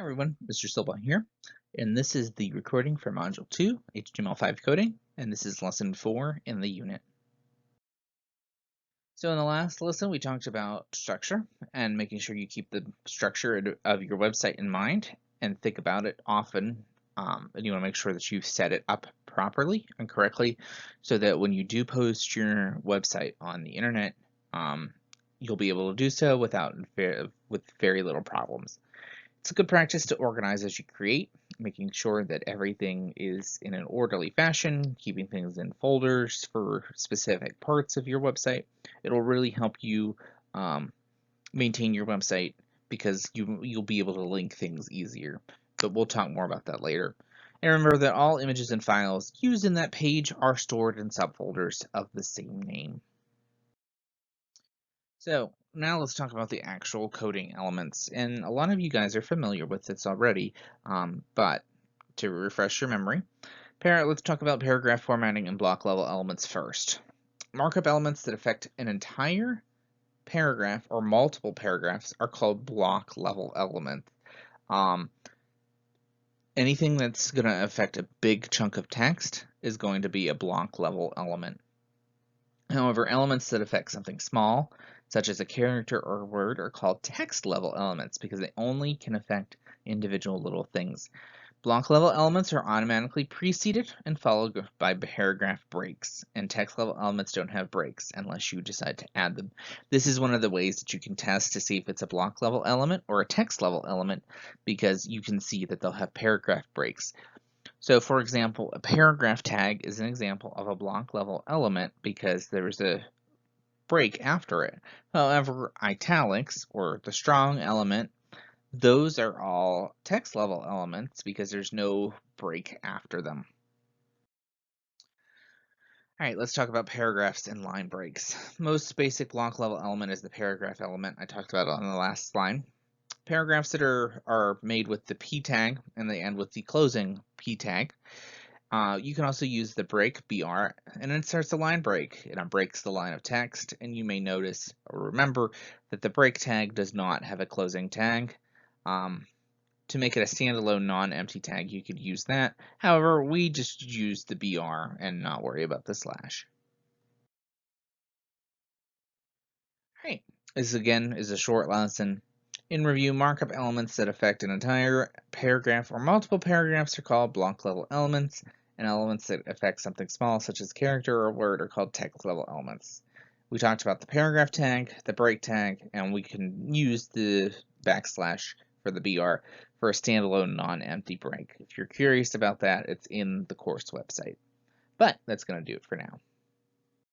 Everyone, Mr. Silva here, and this is the recording for Module 2, HTML5 coding, and this is Lesson 4 in the unit. So in the last lesson, we talked about structure and making sure you keep the structure of your website in mind and think about it often, and you want to make sure that you set it up properly and correctly so that when you do post your website on the internet, you'll be able to do so with very little problems. It's a good practice to organize as you create, making sure that everything is in an orderly fashion, keeping things in folders for specific parts of your website. It'll really help you maintain your website because you'll be able to link things easier. But we'll talk more about that later. And remember that all images and files used in that page are stored in subfolders of the same name. So now let's talk about the actual coding elements. And a lot of you guys are familiar with this already, but to refresh your memory, let's talk about paragraph formatting and block level elements first. Markup elements that affect an entire paragraph or multiple paragraphs are called block level elements. Anything that's going to affect a big chunk of text is going to be a block level element. However, elements that affect something small, such as a character or a word, are called text level elements because they only can affect individual little things. Block level elements are automatically preceded and followed by paragraph breaks, and text level elements don't have breaks unless you decide to add them. This is one of the ways that you can test to see if it's a block level element or a text level element because you can see that they'll have paragraph breaks. So for example, a paragraph tag is an example of a block level element because there's a break after it. However, italics or the strong element, those are all text level elements because there's no break after them. All right, let's talk about paragraphs and line breaks. Most basic block level element is the paragraph element I talked about on the last slide. Paragraphs that are made with the P tag and they end with the closing P tag. You can also use the break BR and it starts a line break. It unbreaks the line of text, and you may notice or remember that the break tag does not have a closing tag. To make it a standalone non-empty tag, you could use that. However, we just use the BR and not worry about the slash. All right, this again is a short lesson. In review, markup elements that affect an entire paragraph or multiple paragraphs are called block level elements, and elements that affect something small, such as character or word, are called text level elements. We talked about the paragraph tag, the break tag, and we can use the backslash for the BR for a standalone non-empty break. If you're curious about that, it's in the course website. But that's going to do it for now.